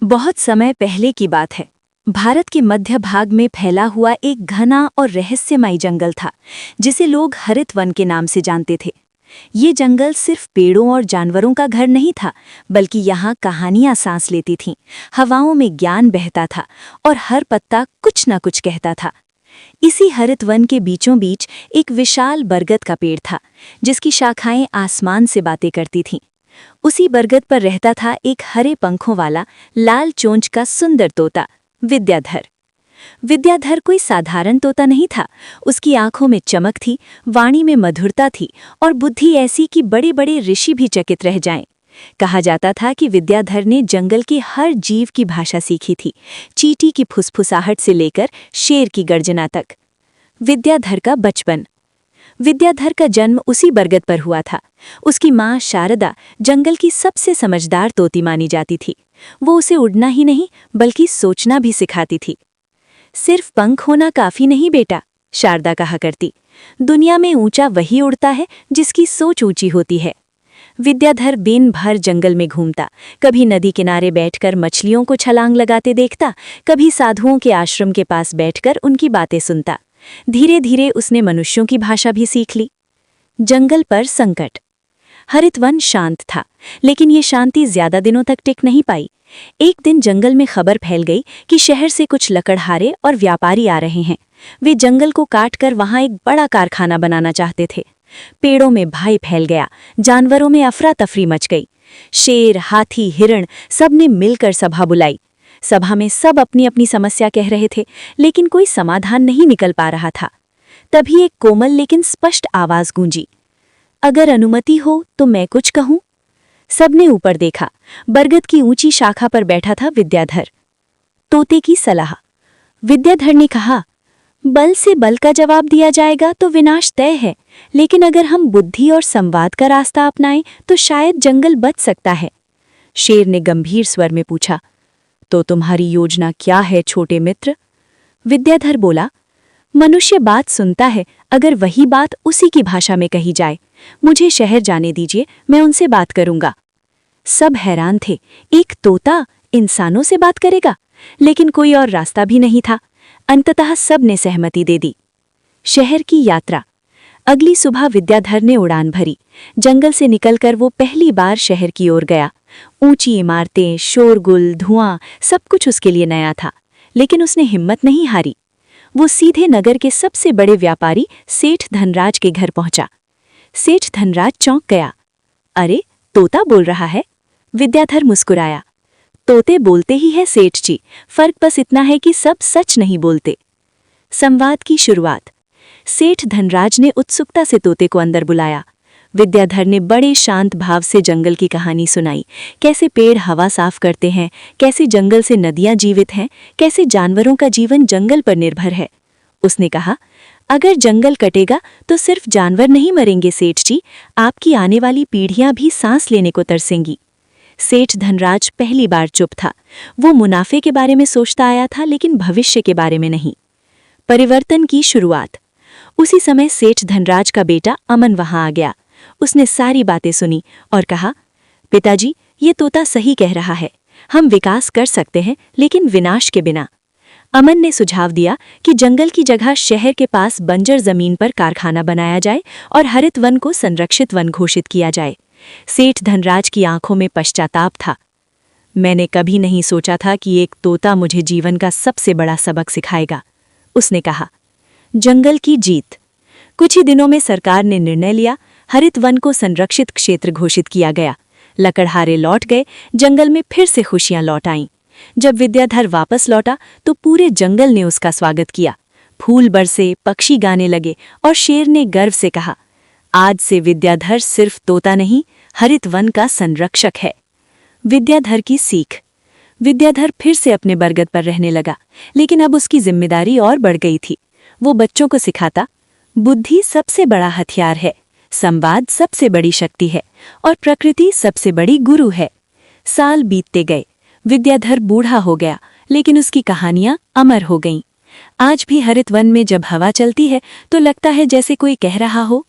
बहुत समय पहले की बात है। भारत के मध्य भाग में फैला हुआ एक घना और रहस्यमयी जंगल था, जिसे लोग हरित वन के नाम से जानते थे। ये जंगल सिर्फ पेड़ों और जानवरों का घर नहीं था, बल्कि यहाँ कहानियां सांस लेती थीं, हवाओं में ज्ञान बहता था और हर पत्ता कुछ न कुछ कहता था। इसी हरित वन के बीचों बीच एक विशाल बरगद का पेड़ था, जिसकी शाखाएं आसमान से बातें करती थीं। उसी बरगद पर रहता था एक हरे पंखों वाला लाल चोंच का सुंदर तोता, विद्याधर। विद्याधर कोई साधारण तोता नहीं था। उसकी आंखों में चमक थी, वाणी में मधुरता थी और बुद्धि ऐसी कि बड़े बड़े ऋषि भी चकित रह जाएं। कहा जाता था कि विद्याधर ने जंगल के हर जीव की भाषा सीखी थी, चींटी की फुसफुसाहट से लेकर शेर की गर्जना तक। विद्याधर का बचपन। विद्याधर का जन्म उसी बरगद पर हुआ था। उसकी माँ शारदा जंगल की सबसे समझदार तोती मानी जाती थी। वो उसे उड़ना ही नहीं बल्कि सोचना भी सिखाती थी। सिर्फ पंख होना काफी नहीं बेटा, शारदा कहा करती। दुनिया में ऊंचा वही उड़ता है जिसकी सोच ऊंची होती है। विद्याधर दिन भर जंगल में घूमता, कभी नदी किनारे बैठकर मछलियों को छलांग लगाते देखता, कभी साधुओं के आश्रम के पास बैठकर उनकी बातें सुनता। धीरे धीरे उसने मनुष्यों की भाषा भी सीख ली। जंगल पर संकट। हरित वन शांत था, लेकिन ये शांति ज्यादा दिनों तक टिक नहीं पाई। एक दिन जंगल में खबर फैल गई कि शहर से कुछ लकड़हारे और व्यापारी आ रहे हैं। वे जंगल को काटकर वहां एक बड़ा कारखाना बनाना चाहते थे। पेड़ों में भय फैल गया, जानवरों में अफरा तफरी मच गई। शेर, हाथी, हिरण सबने मिलकर सभा बुलाई। सभा में सब अपनी अपनी समस्या कह रहे थे, लेकिन कोई समाधान नहीं निकल पा रहा था। तभी एक कोमल लेकिन स्पष्ट आवाज गूंजी, अगर अनुमति हो तो मैं कुछ कहूं। सबने ऊपर देखा। बरगद की ऊंची शाखा पर बैठा था विद्याधर। तोते की सलाह। विद्याधर ने कहा, बल से बल का जवाब दिया जाएगा तो विनाश तय है, लेकिन अगर हम बुद्धि और संवाद का रास्ता अपनाएं तो शायद जंगल बच सकता है। शेर ने गंभीर स्वर में पूछा, तो तुम्हारी योजना क्या है छोटे मित्र? विद्याधर बोला, मनुष्य बात सुनता है अगर वही बात उसी की भाषा में कही जाए। मुझे शहर जाने दीजिए, मैं उनसे बात करूंगा। सब हैरान थे, एक तोता इंसानों से बात करेगा? लेकिन कोई और रास्ता भी नहीं था। अंततः सब ने सहमति दे दी। शहर की यात्रा। अगली सुबह विद्याधर ने उड़ान भरी। जंगल से निकलकर वो पहली बार शहर की ओर गया। ऊंची इमारतें, शोरगुल, धुआं, सब कुछ उसके लिए नया था, लेकिन उसने हिम्मत नहीं हारी। वो सीधे नगर के सबसे बड़े व्यापारी सेठ धनराज के घर पहुंचा। सेठ धनराज चौंक गया। अरे, तोता बोल रहा है? विद्याधर मुस्कुराया। तोते बोलते ही है सेठ जी, फर्क बस इतना है कि सब सच नहीं बोलते। संवाद की शुरुआत। सेठ धनराज ने उत्सुकता से तोते को अंदर बुलाया। विद्याधर ने बड़े शांत भाव से जंगल की कहानी सुनाई, कैसे पेड़ हवा साफ करते हैं, कैसे जंगल से नदियां जीवित हैं, कैसे जानवरों का जीवन जंगल पर निर्भर है। उसने कहा, अगर जंगल कटेगा तो सिर्फ जानवर नहीं मरेंगे सेठ जी, आपकी आने वाली पीढ़ियां भी सांस लेने को तरसेंगी। सेठ धनराज पहली बार चुप था। वो मुनाफे के बारे में सोचता आया था, लेकिन भविष्य के बारे में नहीं। परिवर्तन की शुरुआत। उसी समय सेठ धनराज का बेटा अमन वहां आ गया। उसने सारी बातें सुनी और कहा, पिताजी, ये तोता सही कह रहा है। हम विकास कर सकते हैं, लेकिन विनाश के बिना। अमन ने सुझाव दिया कि जंगल की जगह शहर के पास बंजर जमीन पर कारखाना बनाया जाए और हरित वन को संरक्षित वन घोषित किया जाए। सेठ धनराज की आंखों में पश्चाताप था। मैंने कभी नहीं सोचा था कि एक तोता मुझे जीवन का सबसे बड़ा सबक सिखाएगा, उसने कहा। जंगल की जीत। कुछ ही दिनों में सरकार ने निर्णय लिया, हरित वन को संरक्षित क्षेत्र घोषित किया गया। लकड़हारे लौट गए, जंगल में फिर से खुशियां लौट आईं। जब विद्याधर वापस लौटा तो पूरे जंगल ने उसका स्वागत किया। फूल बरसे, पक्षी गाने लगे और शेर ने गर्व से कहा, आज से विद्याधर सिर्फ तोता नहीं, हरित वन का संरक्षक है। विद्याधर की सीख। विद्याधर फिर से अपने बरगद पर रहने लगा, लेकिन अब उसकी जिम्मेदारी और बढ़ गई थी। वो बच्चों को सिखाता, बुद्धि सबसे बड़ा हथियार है, संवाद सबसे बड़ी शक्ति है और प्रकृति सबसे बड़ी गुरु है। साल बीतते गए, विद्याधर बूढ़ा हो गया, लेकिन उसकी कहानियां अमर हो गईं। आज भी हरित वन में जब हवा चलती है तो लगता है जैसे कोई कह रहा हो,